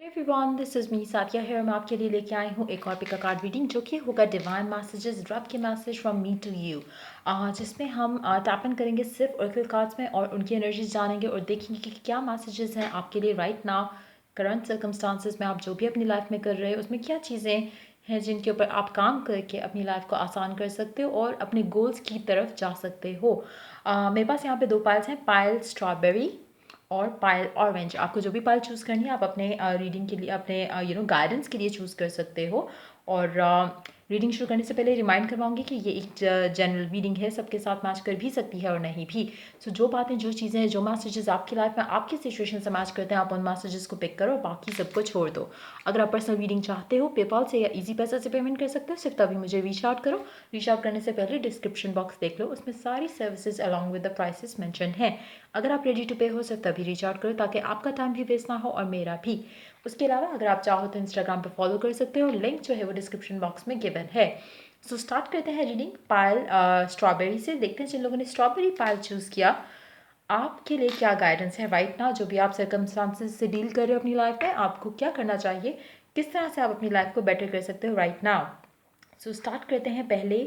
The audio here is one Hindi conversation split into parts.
Everyone, this is me Sathiya here. मैं आपके लिए लेके आई हूँ एक और पिक कार्ड रीडिंग जो कि होगा डिवाइन मैसेजेस, ड्रॉप के message from me to you, जिसमें हम टैप इन करेंगे सिर्फ ओरेकल कार्ड्स में और उनकी एनर्जीज जानेंगे और देखेंगे कि क्या मैसेजेस हैं आपके लिए राइट नाउ करंट सर्कमस्टांसिस में। आप जो भी अपनी लाइफ में कर रहे हो उसमें क्या चीज़ें हैं जिनके ऊपर आप काम करके अपनी लाइफ को आसान कर सकते हो और अपने गोल्स की तरफ जा सकते हो। मेरे पास यहाँ पे दो पाइल्स हैं, पाइल स्ट्रॉबेरी और पायल ऑरेंज। आपको जो भी पायल चूज़ करनी है आप अपने रीडिंग के लिए, अपने गाइडेंस के लिए चूज़ कर सकते हो। और रीडिंग शुरू करने से पहले रिमाइंड करवाऊंगी कि ये एक जनरल रीडिंग है, सबके साथ मैच कर भी सकती है और नहीं भी। सो जो बातें, जो चीज़ें हैं, जो मैसेजेस आपकी लाइफ में आपकी सिचुएशन से मैच करते हैं, आप उन मैसेजेस को पिक करो और बाकी सबको छोड़ दो। अगर आप पर्सनल रीडिंग चाहते हो पेपाल से या इजी पैसा से पेमेंट कर सकते हो, सिर्फ तभी मुझे रीच आउट करो। रीच आउट करने से पहले डिस्क्रिप्शन बॉक्स देख लो, उसमें सारी services along with the prices mention है। अगर आप रेडी टू पे हो सिर्फ तभी रीच आउट करो ताकि आपका टाइम भी वेस्ट ना हो और मेरा भी। उसके अलावा अगर आप चाहो तो इंस्टाग्राम पे फॉलो कर सकते हो, लिंक जो है वो डिस्क्रिप्शन बॉक्स में गिवन है। सो स्टार्ट करते हैं रीडिंग पायल स्ट्रॉबेरी से। देखते हैं जिन लोगों ने स्ट्रॉबेरी पायल चूज़ किया आपके लिए क्या गाइडेंस है राइट नाउ। जो भी आप सर्कमस्टांसेस से डील कर रहे हो अपनी लाइफ में, आपको क्या करना चाहिए, किस तरह से आप अपनी लाइफ को बेटर कर सकते हो राइट नाउ। सो स्टार्ट करते हैं पहले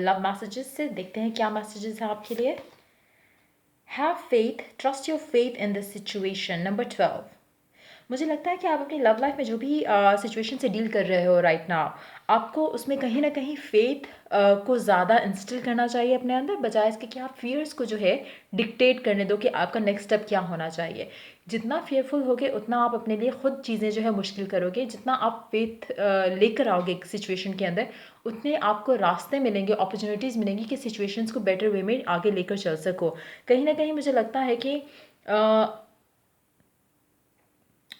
लव मैसेजेस से। देखते हैं क्या मैसेजेस हैं आपके लिए। Have faith, trust your faith in this situation. Number 12. मुझे लगता है कि आप अपनी लव लाइफ में जो भी सिचुएशन से डील कर रहे हो राइट नाउ, आपको उसमें कहीं ना कहीं फेथ को ज़्यादा इंस्टिल करना चाहिए अपने अंदर, बजाय इसके कि आप फियर्स को जो है डिक्टेट करने दो कि आपका नेक्स्ट स्टेप क्या होना चाहिए। जितना फेयरफुल होगे उतना आप अपने लिए खुद चीज़ें जो है मुश्किल करोगे। जितना आप फेथ लेकर आओगे एक सिचुएशन के अंदर, उतने आपको रास्ते मिलेंगे, अपॉर्चुनिटीज़ मिलेंगी कि सिचुएशंस को बेटर वे में आगे लेकर चल सको। कहीं ना कहीं मुझे लगता है कि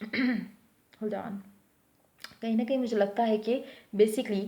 होल्ड ऑन, कहीं ना कहीं मुझे लगता है कि बेसिकली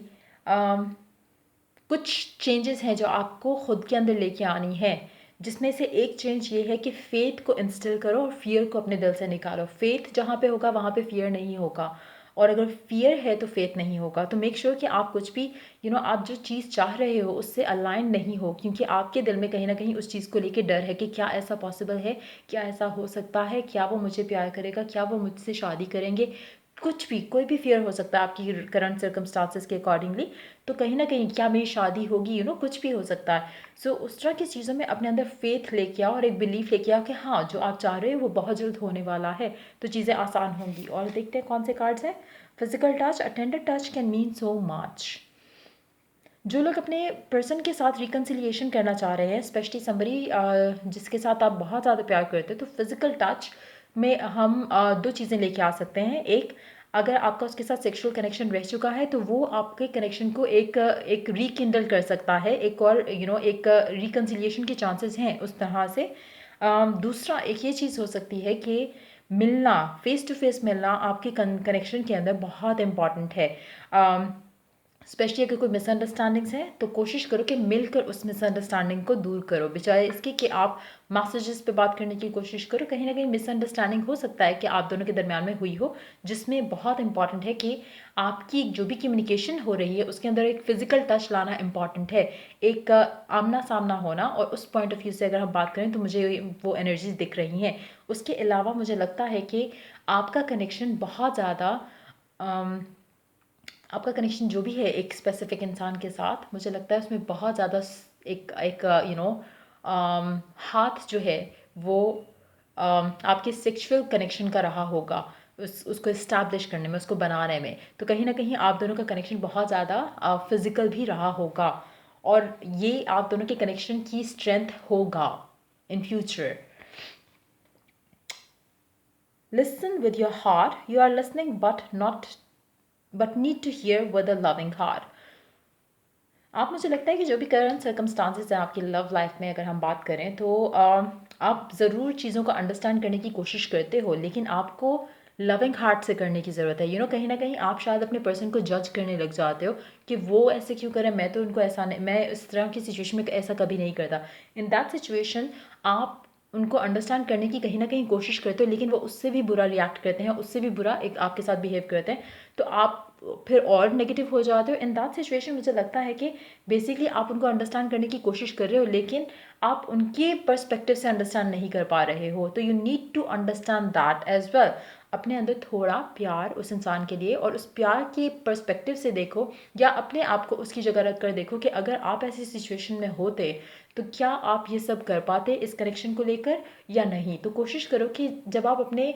कुछ चेंजेस हैं जो आपको खुद के अंदर लेके आनी है, जिसमें से एक चेंज ये है कि फेथ को इंस्टिल करो और फियर को अपने दिल से निकालो। फेथ जहाँ पे होगा वहाँ पे फियर नहीं होगा, और अगर फियर है तो फेथ नहीं होगा। तो मेक श्योर कि आप कुछ भी आप जो चीज़ चाह रहे हो उससे अलाइन नहीं हो, क्योंकि आपके दिल में कहीं ना कहीं उस चीज़ को लेके डर है कि क्या ऐसा पॉसिबल है, क्या ऐसा हो सकता है, क्या वो मुझे प्यार करेगा, क्या वो मुझसे शादी करेंगे। कुछ भी, कोई भी फियर हो सकता है आपकी करंट सर्कमस्टांसेस के अकॉर्डिंगली। तो कहीं ना कहीं क्या मेरी शादी होगी, कुछ भी हो सकता है। सो उस तरह की चीज़ों में अपने अंदर फेथ लेके आओ और एक बिलीफ लेके आओ कि हाँ, जो आप चाह रहे हो वो बहुत जल्द होने वाला है, तो चीज़ें आसान होंगी। और देखते हैं कौन से कार्ड्स हैं। Physical touch, attended touch can mean so much. जो लोग अपने पर्सन के साथ रिकन्सिलिएशन करना चाह रहे हैं, स्पेशली समबडी जिसके साथ आप बहुत ज़्यादा प्यार करते हो, तो फिजिकल टच में हम दो चीज़ें लेके आ सकते हैं। एक, अगर आपका उसके साथ सेक्सुअल कनेक्शन रह चुका है तो वो आपके कनेक्शन को एक रिकिंडल कर सकता है, एक और एक रिकन्सिलिएशन के चांसेस हैं उस तरह से। दूसरा एक ये चीज़ हो सकती है कि मिलना, फेस टू फेस मिलना आपके कनेक्शन के अंदर बहुत इम्पॉर्टेंट है। स्पेशली अगर कोई मिसअंडरस्टैंडिंग्स हैं तो कोशिश करो कि मिलकर उस मिसअंडरस्टैंडिंग को दूर करो, बजाय इसके कि आप मैसेजेस पे बात करने की कोशिश करो। कहीं ना कहीं मिसअंडरस्टैंडिंग हो सकता है कि आप दोनों के दरमियान में हुई हो, जिसमें बहुत इंपॉर्टेंट है कि आपकी जो भी कम्युनिकेशन हो रही है उसके अंदर एक फिजिकल टच लाना इंपॉर्टेंट है, एक आमना सामना होना। और उस पॉइंट ऑफ व्यू से अगर हम बात करें तो मुझे वो एनर्जीज दिख रही हैं। उसके अलावा मुझे लगता है कि आपका कनेक्शन बहुत ज़्यादा, आपका कनेक्शन जो भी है एक स्पेसिफिक इंसान के साथ, मुझे लगता है उसमें बहुत ज़्यादा एक एक हाथ जो है वो आपके सेक्सुअल कनेक्शन का रहा होगा, उसको इस्टेब्लिश करने में, उसको बनाने में। तो कहीं ना कहीं आप दोनों का कनेक्शन बहुत ज़्यादा फिजिकल भी रहा होगा, और ये आप दोनों के कनेक्शन की स्ट्रेंथ होगा in future. Listen with your heart, you are listening but need to hear with a loving heart. आप, मुझे लगता है कि जो भी करंट सर्कमस्टांसेस हैं आपकी लव लाइफ में, अगर हम बात करें तो आप ज़रूर चीज़ों को अंडरस्टैंड करने की कोशिश करते हो, लेकिन आपको लविंग हार्ट से करने की ज़रूरत है। कहीं ना कहीं आप शायद अपने पर्सन को जज करने लग जाते हो कि वो ऐसे क्यों करे, मैं तो उनको ऐसा नहीं, मैं इस तरह की सिचुएशन में ऐसा कभी नहीं करता। इन दैट सिचुएशन आप उनको अंडरस्टैंड करने की कहीं ना कहीं कोशिश करते हो, लेकिन वो उससे भी बुरा रिएक्ट करते हैं, उससे भी बुरा एक आपके साथ बिहेव करते हैं, तो आप फिर और नेगेटिव हो जाते हो। इन दैट सिचुएशन मुझे लगता है कि बेसिकली आप उनको अंडरस्टैंड करने की कोशिश कर रहे हो, लेकिन आप उनके पर्सपेक्टिव से अंडरस्टैंड नहीं कर पा रहे हो। तो you need to understand that as well. अपने अंदर थोड़ा प्यार उस इंसान के लिए और उस प्यार के पर्सपेक्टिव से देखो, या अपने आप को उसकी जगह रख कर देखो कि अगर आप ऐसी सिचुएशन में होते तो क्या आप ये सब कर पाते इस कनेक्शन को लेकर या नहीं। तो कोशिश करो कि जब आप अपने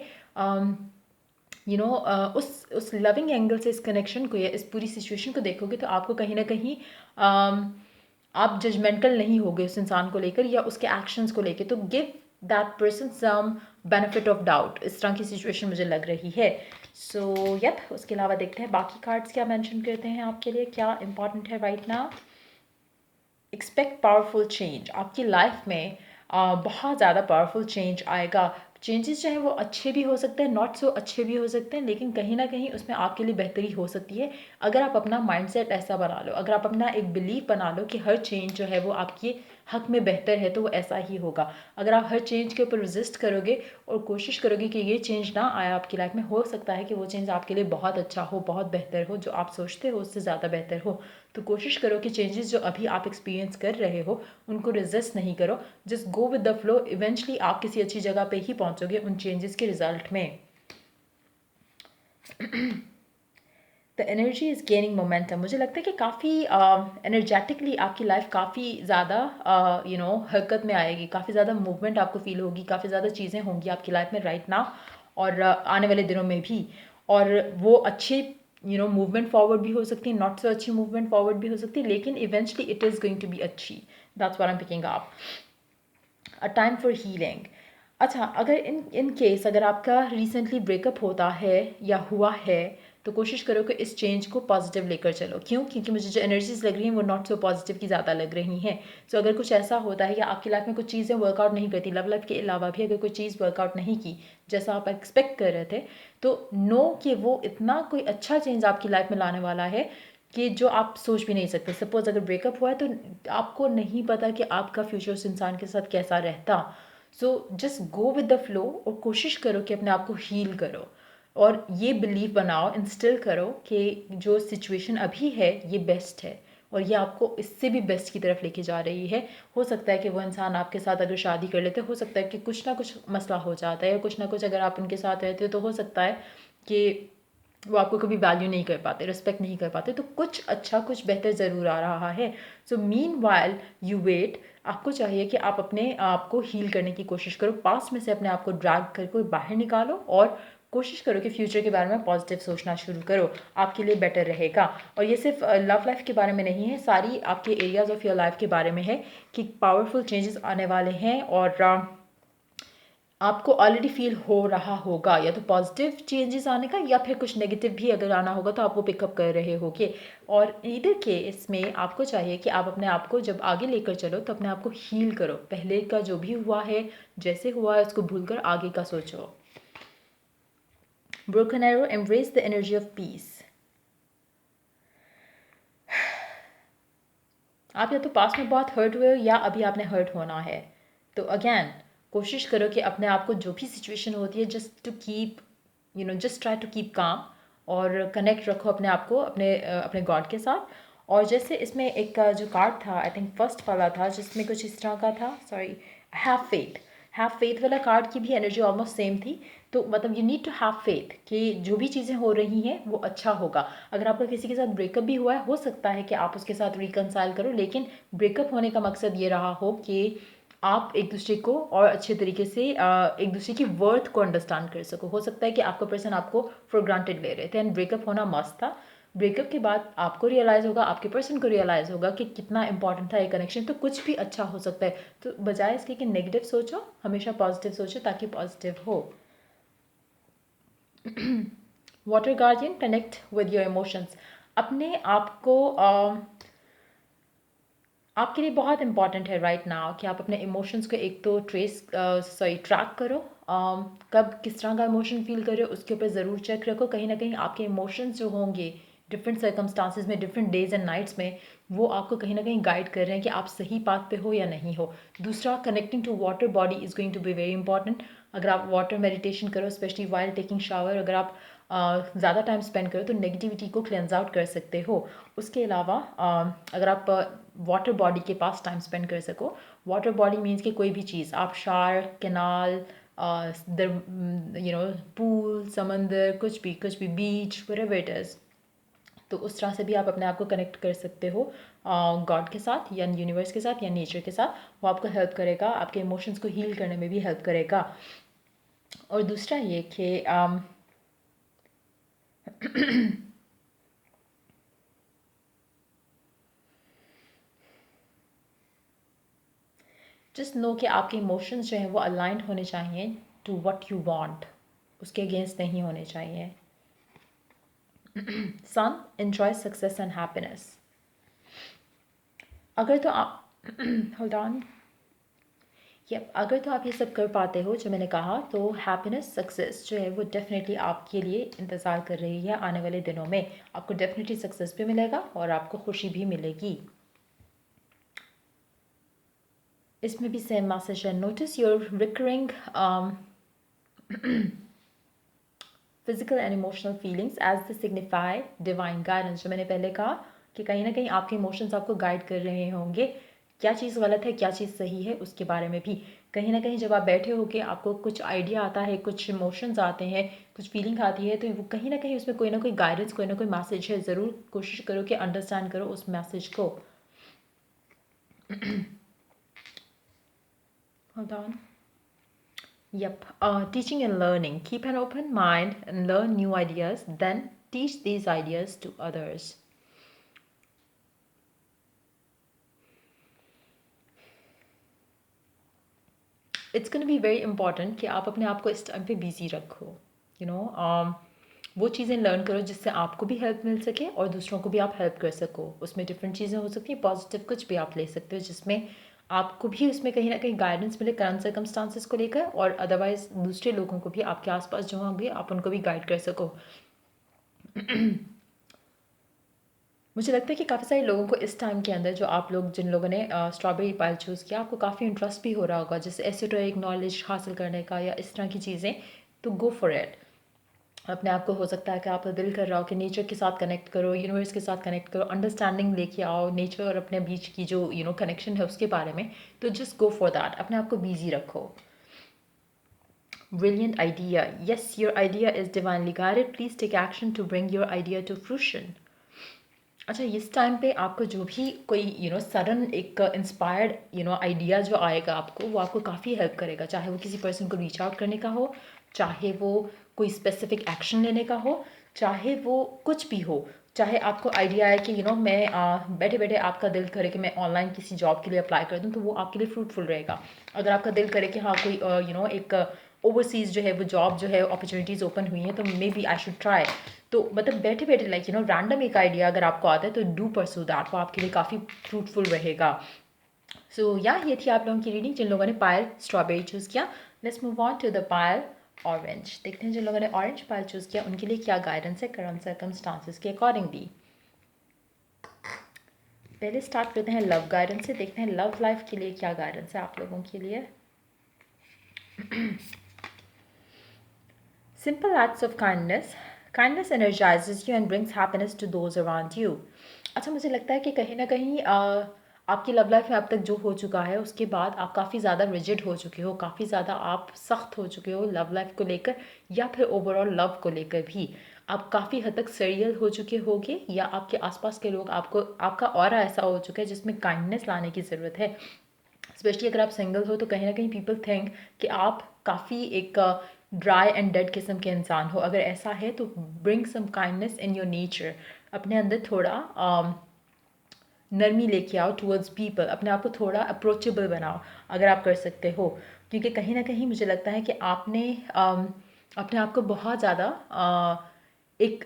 उस लविंग एंगल से इस कनेक्शन को या इस पूरी सिचुएशन को देखोगे तो आपको कहीं ना कहीं आप जजमेंटल नहीं होगे उस इंसान को लेकर या उसके एक्शंस को लेकर। तो give that person some benefit of doubt, इस तरह की सिचुएशन मुझे लग रही है। सो यप, उसके अलावा देखते हैं बाकी कार्ड्स क्या मेंशन करते हैं आपके लिए, क्या इंपॉर्टेंट है right now. Expect powerful change, आपकी लाइफ में बहुत ज़्यादा पावरफुल चेंज आएगा। चेंजेस चाहे वो अच्छे भी हो सकते हैं, नॉट सो अच्छे भी हो सकते हैं, लेकिन कहीं ना कहीं उसमें आपके लिए बेहतरी हो सकती है अगर आप अपना माइंडसेट ऐसा बना लो, अगर आप अपना एक बिलीफ बना लो कि हर चेंज जो है वो आपके हक में बेहतर है, तो वो ऐसा ही होगा। अगर आप हर चेंज के ऊपर रेजिस्ट करोगे और कोशिश करोगे कि ये चेंज ना आए आपकी लाइफ में, हो सकता है कि वो चेंज आपके लिए बहुत अच्छा हो, बहुत बेहतर हो, जो आप सोचते हो उससे ज़्यादा बेहतर हो। तो कोशिश करो कि चेंजेस जो अभी आप एक्सपीरियंस कर रहे हो उनको रेजिस्ट नहीं करो, just go with the flow. Eventually आप किसी अच्छी जगह पे ही पहुंचोगे उन चेंजेस के रिजल्ट में। The energy is gaining momentum, मुझे लगता है कि काफ़ी एनर्जेटिकली आपकी लाइफ काफ़ी ज़्यादा हरकत में आएगी, काफ़ी ज़्यादा मूवमेंट आपको फील होगी, काफ़ी ज़्यादा चीज़ें होंगी आपकी लाइफ में राइट नाउ और आने वाले दिनों में भी। और वो अच्छी मूवमेंट फॉरवर्ड भी हो सकती है, नॉट सो अच्छी मूवमेंट फॉरवर्ड भी हो सकती है, लेकिन eventually it is going to be अच्छी। That's what I am picking up. A time for healing. अच्छा, अगर इन केस अगर आपका रिसेंटली ब्रेकअप होता है या हुआ है तो कोशिश करो कि इस चेंज को पॉजिटिव लेकर चलो। क्यों? क्योंकि मुझे जो एनर्जीज लग रही हैं वो नॉट सो पॉजिटिव की ज़्यादा लग रही हैं। सो अगर कुछ ऐसा होता है या आपकी लाइफ में कुछ चीज़ें वर्कआउट नहीं करती, लव लाइफ के अलावा भी अगर कोई चीज़ वर्कआउट नहीं की जैसा आप एक्सपेक्ट कर रहे थे, तो नो कि वो इतना कोई अच्छा चेंज आपकी लाइफ में लाने वाला है कि जो आप सोच भी नहीं सकते। सपोज अगर ब्रेकअप हुआ है तो आपको नहीं पता कि आपका फ्यूचर उस इंसान के साथ कैसा रहता। So just go with the flow और कोशिश करो कि अपने आप को हील करो और ये बिलीव बनाओ, इंस्टिल करो कि जो सिचुएशन अभी है ये बेस्ट है और ये आपको इससे भी बेस्ट की तरफ लेके जा रही है। हो सकता है कि वो इंसान आपके साथ अगर शादी कर लेते, हो सकता है कि कुछ ना कुछ मसला हो जाता है या कुछ ना कुछ अगर आप उनके साथ रहते हो तो हो सकता है कि वो आपको कभी वैल्यू नहीं कर पाते, रिस्पेक्ट नहीं कर पाते। तो कुछ अच्छा कुछ बेहतर ज़रूर आ रहा है। So meanwhile you wait, आपको चाहिए कि आप अपने आप को हील करने की कोशिश करो, पास्ट में से अपने आप को ड्रैग करके बाहर निकालो और कोशिश करो कि फ्यूचर के बारे में पॉजिटिव सोचना शुरू करो, आपके लिए बेटर रहेगा। और ये सिर्फ लव लाइफ के बारे में नहीं है, सारी आपके एरियाज ऑफ योर लाइफ के बारे में है कि पावरफुल चेंजेस आने वाले हैं और आपको ऑलरेडी फील हो रहा होगा या तो पॉजिटिव चेंजेस आने का या फिर कुछ नेगेटिव भी अगर आना होगा तो आप वो पिकअप कर रहे होगे। और ईदर केस में आपको चाहिए कि आप अपने आप को जब आगे लेकर चलो तो अपने आप को हील करो, पहले का जो भी हुआ है जैसे हुआ है उसको भूलकर आगे का सोचो। Broken arrow, embrace the energy of peace. आप या तो पास्ट में बहुत हर्ट हुए हो या अभी आपने हर्ट होना है। तो अगेन कोशिश करो कि अपने आप को जो भी सिचुएशन होती है just to keep just try to keep calm और कनेक्ट रखो अपने आप को अपने गॉड के साथ। और जैसे इसमें एक जो कार्ड था, आई थिंक फर्स्ट वाला था, जिसमें कुछ इस तरह का था, sorry, have faith. Have faith वाला कार्ड की भी एनर्जी ऑलमोस्ट सेम थी। तो मतलब you need to have faith कि जो भी चीज़ें हो रही हैं वो अच्छा होगा। अगर आपका किसी के साथ ब्रेकअप भी हुआ है, हो सकता है कि आप उसके साथ रिकनसाइल करो, लेकिन ब्रेकअप होने का मकसद ये रहा हो कि आप एक दूसरे को और अच्छे तरीके से एक दूसरे की वर्थ को अंडरस्टैंड कर सको। हो सकता है कि आपका पर्सन आपको फॉर ग्रांटेड ले रहे थे एंड ब्रेकअप होना मस्त था। ब्रेकअप के बाद आपको रियलाइज़ होगा, आपके पर्सन को रियलाइज़ होगा कि कितना इंपॉर्टेंट था ये कनेक्शन। तो कुछ भी अच्छा हो सकता है। तो बजाय इसके कि नेगेटिव सोचो, हमेशा पॉजिटिव सोचो ताकि पॉजिटिव हो। Water guardian, connect with your emotions. अपने आप को आपके लिए बहुत इंपॉर्टेंट है राइट नाउ कि आप अपने इमोशंस को एक तो ट्रैक करो। कब किस तरह का इमोशन फील कर रहे हो उसके ऊपर ज़रूर चेक रखो। कहीं ना कहीं आपके इमोशंस जो होंगे डिफरेंट सर्कमस्टांसिस में, डिफरेंट डेज एंड नाइट्स में, वो आपको कहीं ना कहीं गाइड कर रहे हैं कि आप सही पाथ पे हो या नहीं हो। दूसरा, connecting to water body is going to be very important. अगर आप वाटर मेडिटेशन करो, स्पेशली वाइल टेकिंग शावर, अगर आप ज़्यादा टाइम स्पेंड करो तो नेगेटिविटी को क्लेंज आउट कर सकते हो। उसके अलावा अगर आप वाटर बॉडी के पास टाइम स्पेंड कर सको, वाटर बॉडी मीन्स कि कोई भी चीज़, आप शार, कैनाल, पूल, समंदर, कुछ भी बीच, व्हाटएवर इट इज़। तो उस तरह से भी आप अपने आप को कनेक्ट कर सकते हो गॉड के साथ या यूनिवर्स के साथ या नेचर के साथ। वो आपको हेल्प करेगा, आपके इमोशंस को हील करने में भी हेल्प करेगा। और दूसरा ये कि जस्ट नो कि आपके इमोशंस जो हैं वो अलाइंड होने चाहिए टू व्हाट यू वांट, उसके अगेंस्ट नहीं होने चाहिए। सन, एंजॉय सक्सेस एंड हैप्पीनेस। अगर तो आप होल्ड ऑन, अगर तो आप ये सब कर पाते हो जो मैंने कहा, तो हैप्पीनेस, सक्सेस जो है वो डेफिनेटली आपके लिए इंतज़ार कर रही है आने वाले दिनों में। आपको डेफिनेटली सक्सेस भी मिलेगा और आपको खुशी भी मिलेगी। इसमें भी सेम मैसेज है। Notice your recurring physical and emotional feelings as the signify divine guidance. जो मैंने पहले कहा कि कहीं ना कहीं आपके इमोशंस आपको गाइड कर रहे होंगे। क्या चीज़ गलत है, क्या चीज़ सही है, उसके बारे में भी कहीं ना कहीं जब आप बैठे हो के आपको कुछ आइडिया आता है, कुछ इमोशंस आते हैं, कुछ फीलिंग आती है, तो वो कहीं ना कहीं उसमें कोई ना कोई गाइडेंस, कोई ना कोई मैसेज है। ज़रूर कोशिश करो कि अंडरस्टैंड करो उस मैसेज को। Hold on. Yep. Teaching and learning. Keep an open mind and learn new ideas, then teach these ideas to others. It's gonna be very important कि आप अपने आप को इस टाइम पे बिजी रखो। वो चीज़ें लर्न करो जिससे आपको भी हेल्प मिल सके और दूसरों को भी आप हेल्प कर सको। उसमें डिफरेंट चीज़ें हो सकती हैं, पॉजिटिव कुछ भी आप ले सकते हो जिसमें आपको भी उसमें कहीं ना कहीं गाइडेंस मिले करंट सर्कमस्टांसिस को लेकर, और अदरवाइज दूसरे लोगों को भी आपके आसपास जो होंगे आप उनको भी गाइड कर सको। मुझे लगता है कि काफ़ी सारे लोगों को इस टाइम के अंदर, जो आप लोग जिन लोगों ने स्ट्रॉबेरी पाइल चूज़ किया, आपको काफ़ी इंटरेस्ट भी हो रहा होगा जैसे एसोटेरिक नॉलेज हासिल करने का या इस तरह की चीज़ें। तो गो फॉर इट। अपने आप को हो सकता है कि आपका दिल कर रहा हो कि नेचर के साथ कनेक्ट करो, यूनिवर्स के साथ कनेक्ट करो, अंडरस्टैंडिंग लेके आओ नेचर और अपने बीच की जो कनेक्शन है उसके बारे में। तो जस्ट गो फॉर दैट, अपने आप को बिजी रखो। Brilliant idea. Yes, your idea is divinely guided. Please take action to bring your idea to fruition. अच्छा, इस टाइम पे आपको जो भी कोई सडन एक इंस्पायर्ड आइडिया जो आएगा आपको, वो आपको काफ़ी हेल्प करेगा। चाहे वो किसी पर्सन को रीच आउट करने का हो, चाहे वो कोई स्पेसिफिक एक्शन लेने का हो, चाहे वो कुछ भी हो। चाहे आपको आइडिया है कि मैं बैठे बैठे आपका दिल करे कि मैं ऑनलाइन किसी जॉब के लिए अप्लाई कर दूँ, तो वो आपके लिए फ्रूटफुल रहेगा। अगर आपका दिल करे कि हाँ कोई एक ओवरसीज़ जो है वो जॉब जो है अपॉर्चुनिटीज़ ओपन हुई हैं, तो maybe I should try. तो मतलब बैठे बैठे रैंडम एक आइडिया अगर आपको आता है तो डू परसू दैट, वो आपके लिए काफ़ी फ्रूटफुल रहेगा। सो ये थी आप लोगों की रीडिंग जिन लोगों ने पायल स्ट्रॉबेरी चूज़ किया। Let's move on to the Payal orange. देखते हैं जिन लोगों ने ऑरेंज पायल चूज़ किया उनके लिए क्या गाइडेंस है करंट सर्कमस्टांसिस के अकॉर्डिंगली। पहले स्टार्ट करते हैं लव गाइडेंस से। देखते हैं लव लाइफ के लिए क्या गाइडेंस है आप लोगों के लिए। Simple acts of kindness. Kindness energizes you and brings happiness to those around you. अच्छा, मुझे लगता है कि कहीं ना कहीं आपकी लव लाइफ में अब तक जो हो चुका है उसके बाद आप काफ़ी ज़्यादा रिजिड हो चुके हो, काफ़ी ज़्यादा आप सख्त हो चुके हो लव लाइफ को लेकर, या फिर ओवरऑल लव को लेकर भी आप काफ़ी हद तक सीरियल हो चुके होगे, या आपके आसपास के लोग आपको, आपका ऑरा ऐसा हो चुका है जिसमें काइंडनेस लाने की ज़रूरत है। स्पेशली अगर आप सिंगल हो तो कहीं ना कहीं पीपल थिंक कि आप काफ़ी एक ड्राई एंड डेड किस्म के इंसान हो। अगर ऐसा है तो bring some kindness in your nature. अपने अंदर थोड़ा नरमी लेके आओ टूवर्ड्स पीपल, अपने आप को थोड़ा अप्रोचेबल बनाओ अगर आप कर सकते हो। क्योंकि कहीं ना कहीं मुझे लगता है कि आपने अपने आप को बहुत ज़्यादा एक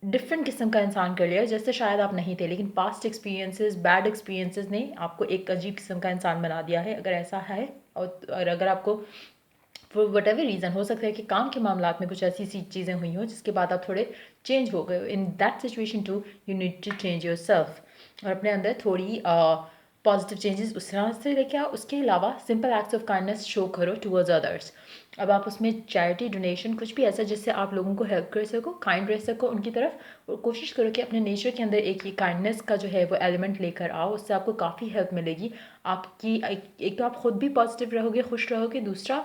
डिफरेंट किस्म का इंसान कर लिया, जैसे शायद आप नहीं थे, लेकिन पास्ट एक्सपीरियंसेस, बैड एक्सपीरियंसेस ने आपको एक अजीब किस्म का इंसान बना दिया है। अगर ऐसा है और अगर आपको फॉर वट एवर रीज़न, हो सकता है कि काम के मामला में कुछ ऐसी सी चीज़ें हुई हों जिसके बाद आप थोड़े चेंज हो गए। In that situation too you need to change yourself, और अपने अंदर थोड़ी पॉजिटिव चेंजेस उस तरह से लेके आओ। उसके अलावा simple acts of kindness show करो टूवर्ड्स अदर्स। अब आप उसमें चैरिटी, डोनेशन, कुछ भी ऐसा जिससे आप लोगों को हेल्प कर सको, काइंड रह सको उनकी तरफ, और कोशिश करो कि अपने नेचर के अंदर एक ये काइंडनेस का जो है वो एलिमेंट लेकर आओ। उससे आपको काफ़ी हेल्प मिलेगी। आपकी एक तो आप खुद भी पॉजिटिव रहोगे, खुश रहोगे, दूसरा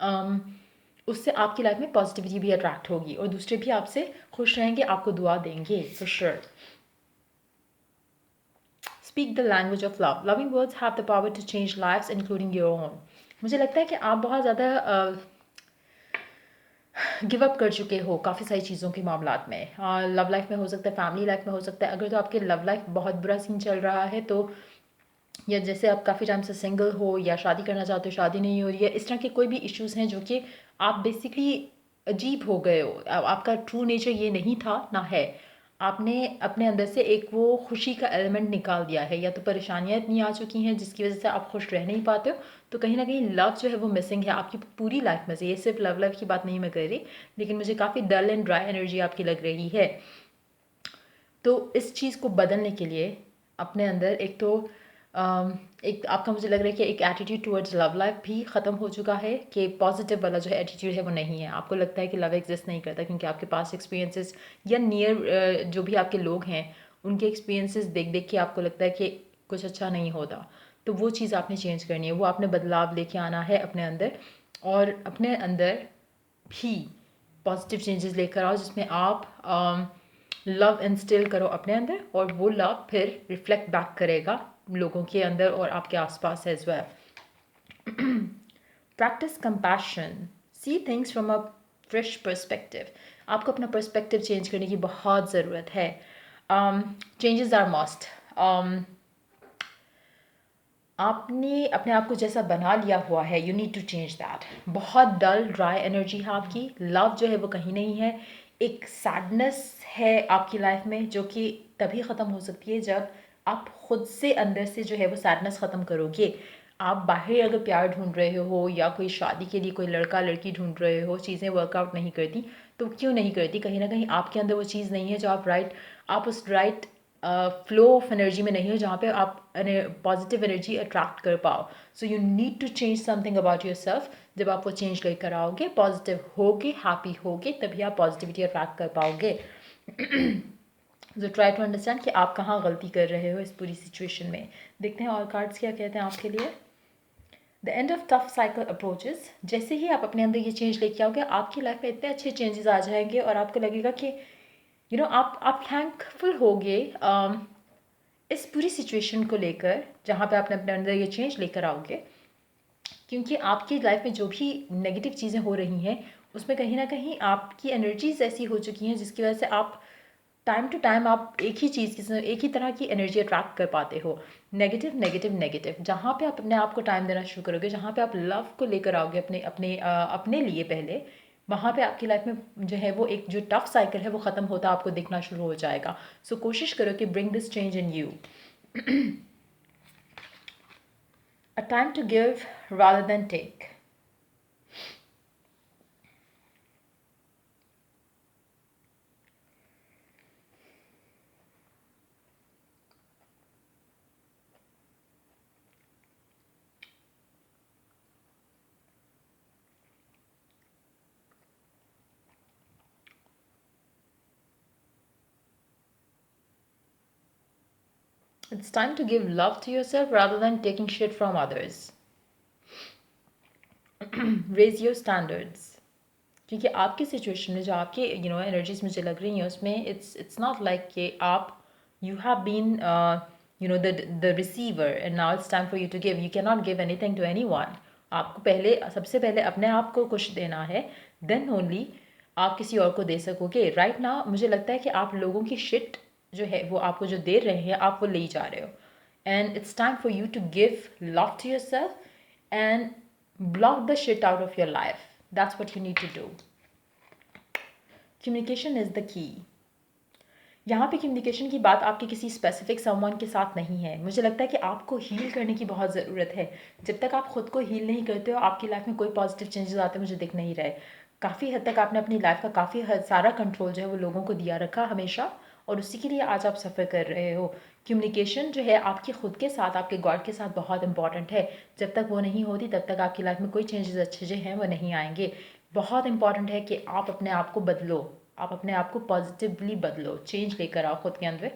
उससे आपकी लाइफ में पॉजिटिविटी भी अट्रैक्ट होगी और दूसरे भी आपसे खुश रहेंगे, आपको दुआ देंगे for sure. Speak the language of love. Loving words have the power to change lives including your own. मुझे लगता है कि आप बहुत ज़्यादा गिव अप कर चुके हो काफ़ी सारी चीज़ों के मामलात में। लव लाइफ में हो सकता है, फैमिली लाइफ में हो सकता है। अगर तो आपके लव लाइफ बहुत बुरा सीन चल रहा है तो, या जैसे आप काफ़ी टाइम से सिंगल हो या शादी करना चाहते हो, शादी नहीं हो रही है, इस तरह के कोई भी इश्यूज़ हैं जो कि आप बेसिकली अजीब हो गए हो, आपका ट्रू नेचर ये नहीं था ना है, आपने अपने अंदर से एक वो खुशी का एलिमेंट निकाल दिया है, या तो परेशानियाँ इतनी आ चुकी हैं जिसकी वजह से आप खुश रह नहीं पाते हो, तो कहीं ना कहीं लव जो है वो मिसिंग है आपकी पूरी लाइफ में से। ये सिर्फ लव लाइफ की बात नहीं मैं कर रही, लेकिन मुझे काफ़ी डल एंड ड्राई एनर्जी आपकी लग रही है। तो इस चीज़ को बदलने के लिए अपने अंदर एक तो एक आपका मुझे लग रहा है कि एक एटीट्यूड टुवर्ड्स लव लाइफ भी ख़त्म हो चुका है, कि पॉजिटिव वाला जो है एटीट्यूड है वो नहीं है। आपको लगता है कि लव एग्जिस्ट नहीं करता क्योंकि आपके पास एक्सपीरियंसेस या नियर जो भी आपके लोग हैं उनके एक्सपीरियंसेस देख देख के आपको लगता है कि कुछ अच्छा नहीं होता। तो वो चीज़ आपने चेंज करनी है, वो आपने बदलाव लेके आना है अपने अंदर, और अपने अंदर भी पॉजिटिव चेंजेस लेकर आओ जिसमें आप लव इंस्टिल करो अपने अंदर, और वो लव फिर रिफ्लेक्ट बैक करेगा लोगों के अंदर और आपके आसपास as well. Practice compassion, see things from a fresh perspective. आपको अपना पर्सपेक्टिव चेंज करने की बहुत ज़रूरत है। Changes are must. आपने अपने आप को जैसा बना लिया हुआ है, you need to change that. बहुत डल ड्राई एनर्जी है आपकी, लव जो है वो कहीं नहीं है। एक सैडनेस है आपकी लाइफ में जो कि तभी ख़त्म हो सकती है जब आप खुद से अंदर से जो है वो सैडनेस ख़त्म करोगे। आप बाहर अगर प्यार ढूंढ रहे हो या कोई शादी के लिए कोई लड़का लड़की ढूंढ रहे हो, चीज़ें वर्कआउट नहीं करती, तो क्यों नहीं करती? कहीं ना कहीं आपके अंदर वो चीज़ नहीं है जो आप उस राइट फ्लो ऑफ एनर्जी में नहीं हो जहाँ पे आप पॉजिटिव एनर्जी अट्रैक्ट कर पाओ। So you need to change something about yourself. जब आप वो चेंज लेकर आओगे, पॉजिटिव होगे, हैप्पी होगे, तभी आप पॉजिटिविटी अट्रैक्ट कर पाओगे। सो ट्राई टू अंडरस्टैंड कि आप कहाँ गलती कर रहे हो इस पूरी सिचुएशन में। देखते हैं और कार्ड्स क्या कहते हैं आपके लिए। The end of tough cycle approaches. जैसे ही आप अपने अंदर ये चेंज लेके आओगे, आपकी लाइफ में इतने अच्छे चेंजेस आ जाएंगे और आपको लगेगा कि आप थैंकफुल होगे इस पूरी सिचुएशन को लेकर, जहाँ पे आपने अपने अंदर ये चेंज लेकर आओगे, क्योंकि आपकी लाइफ में जो भी नेगेटिव चीज़ें हो रही हैं उसमें कहीं ना कहीं आपकी एनर्जीज ऐसी हो चुकी हैं जिसकी वजह से आप टाइम टू टाइम आप एक ही चीज़ की, एक ही तरह की एनर्जी अट्रैक्ट कर पाते हो। Negative negative negative. जहाँ पे आप अपने आप को टाइम देना शुरू करोगे, जहाँ पे आप लव को लेकर आओगे अपने लिए पहले, वहाँ पे आपकी लाइफ में जो है वो एक जो टफ साइकिल है वो ख़त्म होता आपको दिखना शुरू हो जाएगा। सो कोशिश करो कि bring this change in you. A time to give rather than take. It's time to give love to yourself rather than taking shit from others. Raise your standards. क्योंकि आपकी सिचुएशन में जो आपकी एनर्जीज मुझे लग रही हैं उसमें इट्स नॉट लाइक कि आप you have been the receiver and now it's time for you to give. You can not give anything to anyone. आपको सबसे पहले अपने आप को कुछ देना है, देन ओनली आप किसी और को दे सकोगे। राइट नाउ मुझे लगता है कि आप लोगों की शिट जो है वो आपको जो दे रहे हैं आप वो ले जा रहे हो, and it's time for you to give love to yourself and block the shit out of your life. That's what you need to do. Communication is the key. यहाँ पे कम्युनिकेशन की बात आपके किसी स्पेसिफिक समवन के साथ नहीं है। मुझे लगता है कि आपको हील करने की बहुत ज़रूरत है। जब तक आप खुद को हील नहीं करते हो, आपकी लाइफ में कोई पॉजिटिव चेंजेस आते मुझे दिख नहीं रहे। काफ़ी हद तक आपने अपनी लाइफ का काफ़ी सारा कंट्रोल जो है वो लोगों को दिया रखा हमेशा, और उसी के लिए आज आप सफ़र कर रहे हो। कम्युनिकेशन जो है आपके खुद के साथ, आपके गॉड के साथ बहुत इंपॉर्टेंट है। जब तक वो नहीं होती तब तक आपकी लाइफ में कोई चेंजेस अच्छे जो हैं वो नहीं आएंगे। बहुत इंपॉर्टेंट है कि आप अपने आप को बदलो, आप अपने आप को पॉजिटिवली बदलो, चेंज लेकर आओ खुद के अंदर।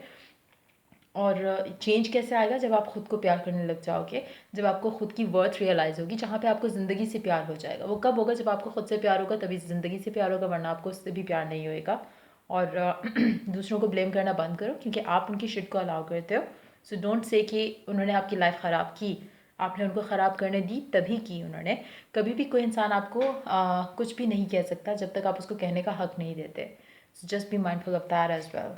और चेंज कैसे आएगा? जब आप खुद को प्यार करने लग जाओगे, जब आपको खुद की वर्थ रियलाइज़ होगी, जहाँ पे आपको ज़िंदगी से प्यार हो जाएगा। वो कब होगा? जब आपको खुद से प्यार होगा तभी ज़िंदगी से प्यार होगा, वरना आपको उससे भी प्यार नहीं होएगा। और दूसरों को ब्लेम करना बंद करो, क्योंकि आप उनकी शिट को अलाउ करते हो। सो डोंट से कि उन्होंने आपकी लाइफ ख़राब की, आपने उनको ख़राब करने दी तभी की उन्होंने। कभी भी कोई इंसान आपको कुछ भी नहीं कह सकता जब तक आप उसको कहने का हक नहीं देते। So just be mindful of that as well.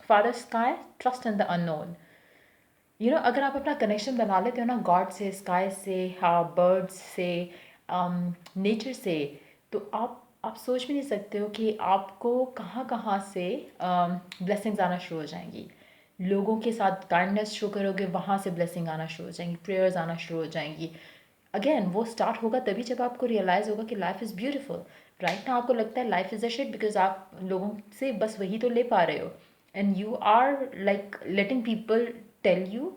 Father sky, trust in the unknown. अगर आप अपना कनेक्शन बना लेते हो ना गॉड से, स्काई से, बर्ड्स से, नेचर से, तो आप सोच भी नहीं सकते हो कि आपको कहाँ कहाँ से ब्लेसिंग्स आना शुरू हो जाएंगी। लोगों के साथ काइंडनेस शो करोगे, वहाँ से ब्लेसिंग आना शुरू हो जाएंगी, प्रेयर्स आना शुरू हो जाएंगी। अगेन वो स्टार्ट होगा तभी जब आपको रियलाइज़ होगा कि लाइफ इज़ ब्यूटीफुल। राइट ना आपको लगता है life is a shit because आप लोगों से बस वही तो ले पा रहे हो, and you are like letting people tell you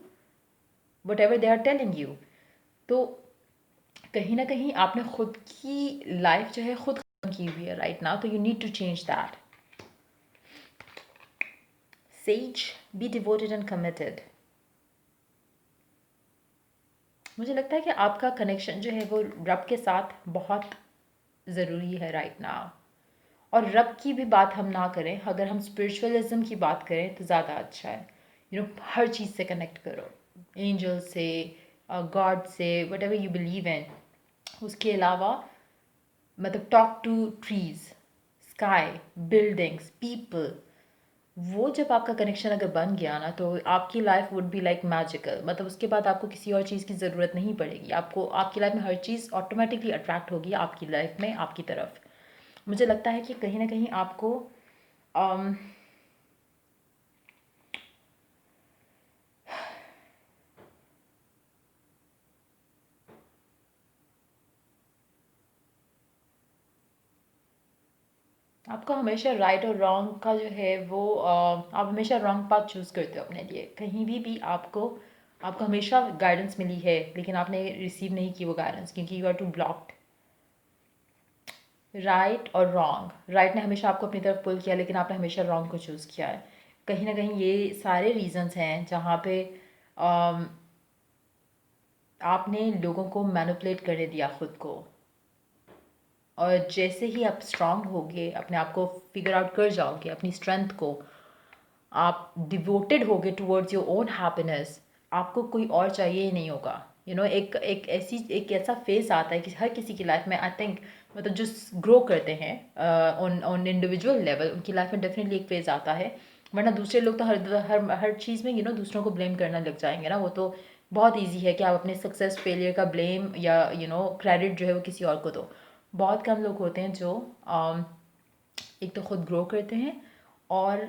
whatever they are telling you. तो कहीं ना कहीं आपने खुद की लाइफ जो है खुद खत्म की हुई है राइट नाउ, तो you need to change that. Sage, be devoted and committed. मुझे लगता है कि आपका कनेक्शन जो है वो रब के साथ बहुत ज़रूरी है राइट नाउ। और रब की भी बात हम ना करें, अगर हम स्पिरिचुअलिज्म की बात करें तो ज़्यादा अच्छा है। हर चीज़ से कनेक्ट करो, एंजल से, गॉड से, whatever you believe in. उसके अलावा मतलब talk to trees, sky, buildings, people. वो जब आपका कनेक्शन अगर बन गया ना तो आपकी life would be like magical. मतलब उसके बाद आपको किसी और चीज़ की ज़रूरत नहीं पड़ेगी, आपको आपकी लाइफ में हर चीज़ ऑटोमेटिकली अट्रैक्ट होगी आपकी लाइफ में आपकी तरफ। मुझे लगता है कि कहीं ना कहीं आपको um, आपको हमेशा राइट और रॉन्ग का जो है वो आप हमेशा रॉन्ग पाथ चूज़ करते हो अपने लिए। कहीं भी आपको आपको हमेशा गाइडेंस मिली है, लेकिन आपने रिसीव नहीं की वो गाइडेंस क्योंकि you are too blocked. Right और रॉन्ग, राइट ने हमेशा आपको अपनी तरफ पुल किया, लेकिन आपने हमेशा रॉन्ग को चूज़ किया है। कहीं ना कहीं ये सारे रीजंस हैं जहाँ पे um, आपने लोगों को मैनिपुलेट करने दिया खुद को। और जैसे ही आप स्ट्रांग होगे, अपने आप को फिगर आउट कर जाओगे, अपनी स्ट्रेंथ को, आप डिवोटेड होगे टुवर्ड्स योर ओन हैप्पीनेस, आपको कोई और चाहिए ही नहीं होगा। एक एक ऐसा फेज आता है कि हर किसी की लाइफ में, आई थिंक मतलब जो ग्रो करते हैं ऑन ऑन इंडिविजुअल लेवल, उनकी लाइफ में डेफिनेटली एक फेज आता है। वरना दूसरे लोग तो हर चीज़ में दूसरों को ब्लेम करना लग जाएंगे ना। वो तो बहुत ईजी है कि आप अपने सक्सेस फेलियर का ब्लेम या क्रेडिट जो है वो किसी और को दो। बहुत कम लोग होते हैं जो एक तो खुद ग्रो करते हैं और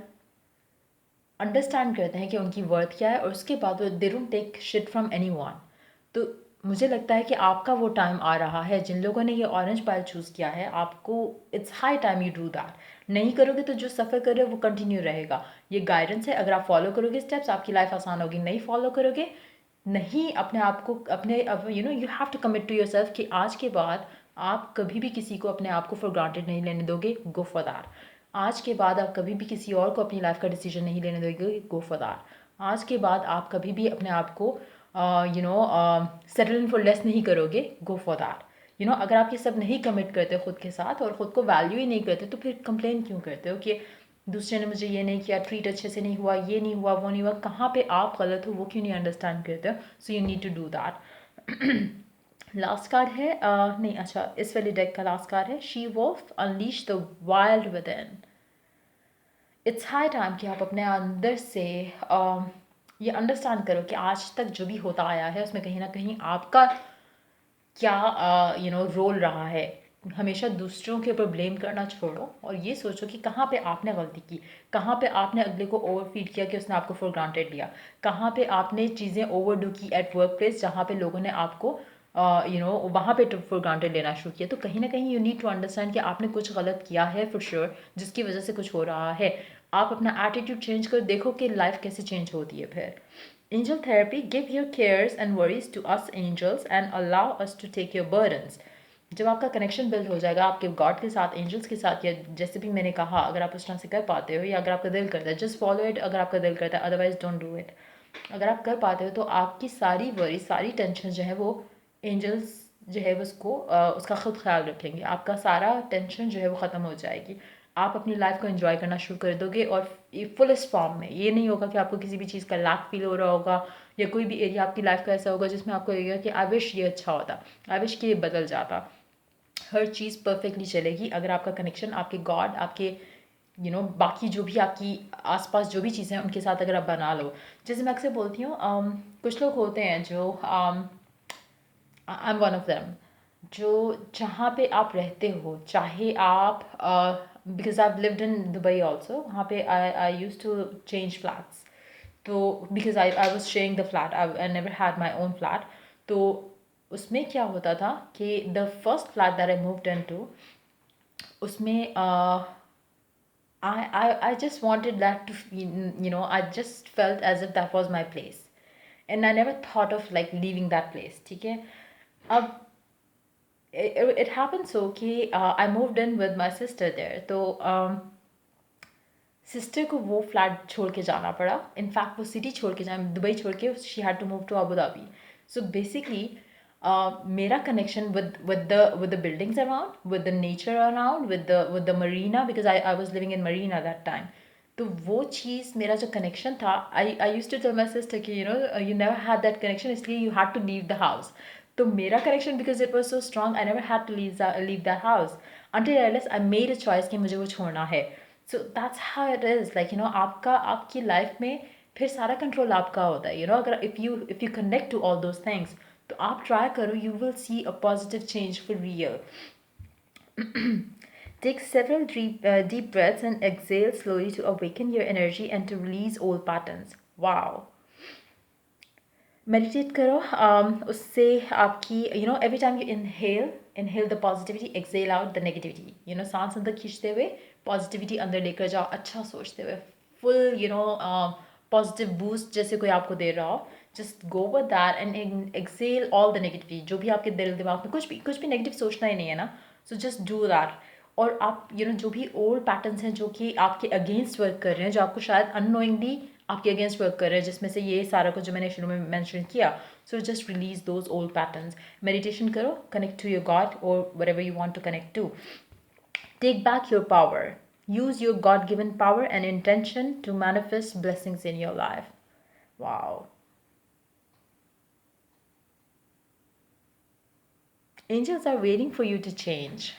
अंडरस्टैंड करते हैं कि उनकी वर्थ क्या है, और उसके बाद वो they don't take shit from anyone. तो मुझे लगता है कि आपका वो टाइम आ रहा है, जिन लोगों ने ये ऑरेंज पाइल चूज़ किया है, आपको it's high time you do that. नहीं करोगे तो जो सफ़र कर रहे हो वो कंटिन्यू रहेगा। ये गाइडेंस है, अगर आप फॉलो करोगे स्टेप्स, आपकी लाइफ आसान होगी। नहीं फॉलो करोगे, नहीं अपने आप को अपने you have to commit to yourself कि आज के बाद आप कभी भी किसी को अपने आप को फॉर ग्रांटेड नहीं लेने दोगे। Go for that. आज के बाद आप कभी भी किसी और को अपनी लाइफ का डिसीजन नहीं लेने दोगे। Go for that. आज के बाद आप कभी भी अपने आप को सेटल इन फॉर लेस नहीं करोगे। Go for that. अगर आप ये सब नहीं कमिट करते खुद के साथ और ख़ुद को वैल्यू ही नहीं करते, तो फिर कंप्लेन क्यों करते हो कि दूसरे ने मुझे ये नहीं किया, ट्रीट अच्छे से नहीं हुआ, ये नहीं हुआ, वो नहीं हुआ। कहाँ पे आप गलत हो वो क्यों नहीं अंडरस्टैंड करते हो? So you need to do that. Last card है नहीं, अच्छा, इस वाले डेक का लास्ट कार्ड है she wolf unleash the wild within. It's high time कि आप अपने अंदर से ये अंडरस्टैंड करो कि आज तक जो भी होता आया है उसमें कहीं ना कहीं आपका क्या रोल रहा है। हमेशा दूसरों के ऊपर ब्लेम करना छोड़ो और ये सोचो कि कहाँ पे आपने गलती की, कहाँ पे आपने अगले को ओवर फीड किया कि उसने आपको फॉर ग्रांटेड लिया, कहाँ पे आपने चीज़ें ओवर डू की एट वर्क प्लेस जहाँ पे लोगों ने आपको वहाँ पे फॉर ग्रांटेड लेना शुरू किया। तो कहीं ना कहीं यू नीड टू अंडरस्टैंड कि आपने कुछ गलत किया है फॉर श्योर, जिसकी वजह से कुछ हो रहा है। आप अपना एटीट्यूड चेंज कर देखो कि लाइफ कैसे चेंज होती है फिर। Angel therapy, give your cares and worries to us angels and allow us to take your burdens. जब आपका कनेक्शन बिल्ड हो जाएगा आपके गॉड के साथ, एंजल्स के साथ, या जैसे भी मैंने कहा, अगर आप उस तरह से कर पाते हो, या अगर आपका दिल करता है, जस्ट फॉलो इट अगर आपका दिल करता है, अदरवाइज डोंट डू इट। अगर आप कर पाते हो तो आपकी सारी वरी, सारी टेंशन जो है वो एंजल्स जो है वो उसका खुद ख्याल रखेंगे। आपका सारा टेंशन जो है वो ख़त्म हो जाएगी। आप अपनी लाइफ को एंजॉय करना शुरू कर दोगे, और फुलेस्ट फॉर्म में। ये नहीं होगा कि आपको किसी भी चीज़ का लैक फील हो रहा होगा, या कोई भी एरिया आपकी लाइफ का ऐसा होगा जिसमें आपको लगेगा कि आई विश ये अच्छा होता, आई विश कि ये बदल जाता। हर चीज़ परफेक्टली चलेगी अगर आपका कनेक्शन आपके गॉड, आपके बाकी जो भी आपकी आसपास जो भी चीज़ें हैं उनके साथ अगर आप बना लो। जैसे मैं अक्सर बोलती हूँ, कुछ लोग होते हैं जो I am one of them, जो जहाँ पे आप रहते हो, चाहे आप because I lived in Dubai also, वहाँ पे आई यूज टू चेंज फ्लैट्स। तो because I was sharing the flat, I never had my own flat. तो उसमें क्या होता था कि the first flat that I moved into, उसमें I just wanted that to, I just felt as if that was my place. And I never thought of like leaving that place, ठीक है? अब it happened so कि I moved in with my sister there. तो सिस्टर को वो फ्लैट छोड़ के जाना पड़ा। इनफैक्ट वो सिटी छोड़ के जाए, दुबई छोड़ के she had to move to Abu Dhabi. So basically मेरा connection with the buildings around, with the nature around, with the marina, because I was living in marina that time. तो वो चीज़, मेरा जो कनेक्शन था, I use to tell my sister कि you never had that connection, इसलिए you had to leave the house. तो मेरा connection, because it was so strong, I never had to leave that house until realize I made a choice कि मुझे वो छोड़ना है। So that's how it is, like आपकी लाइफ में फिर सारा कंट्रोल आपका होता है। अगर if you connect to all those things, तो आप ट्राई करो, you will see a positive change for real. Take several deep breaths and exhale slowly to awaken your energy and to release old patterns. Wow. Meditate करो, उससे आपकी every time you inhale the positivity, exhale out the negativity. सांस अंदर खींचते हुए पॉजिटिविटी अंदर लेकर जाओ, अच्छा सोचते हुए, फुल पॉजिटिव बूस्ट जैसे कोई आपको दे रहा हो। Just go with that and exhale all the negativity. जो भी आपके दिल दिमाग में कुछ भी नेगेटिव सोचना ही नहीं है ना, सो जस्ट डू दैट। और आप जो भी ओल्ड पैटर्न्स हैं जो कि आपके अगेंस्ट वर्क कर रहे हैं, जो आपको शायद अननोइंगली आपके अगेंस्ट वर्क कर रहे हैं, जिसमें से ये सारा कुछ जो मैंने शुरू में मेंशन किया, so just release those old patterns. Meditation करो, कनेक्ट टू योर गॉड और whatever you want to connect to. Take back your power, use your God-given power and intention to manifest blessings in your life. Wow. Angels are waiting for you to change.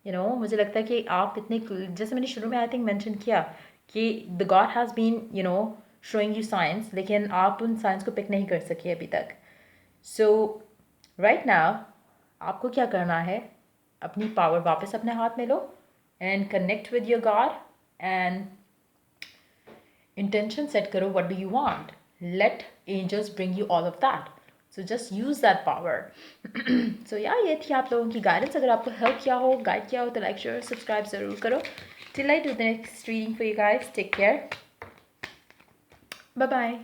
मुझे लगता है कि आप इतने, जैसे मैंने शुरू में आई थिंक मेंशन किया कि the god has been showing you science, लेकिन आप उन साइंस को पिक नहीं कर सके अभी तक। सो राइट नाउ आपको क्या करना है, अपनी पावर वापस अपने हाथ में लो and connect with your God and intention set करो, what do you want, let angels bring you all of that. So just use that power. So ये थी आप लोगों की गाइडेंस। अगर आपको हेल्प किया हो, गाइड किया हो, तो लाइक शेयर सब्सक्राइब ज़रूर करो। Till I do the next reading for you guys, take care, bye bye.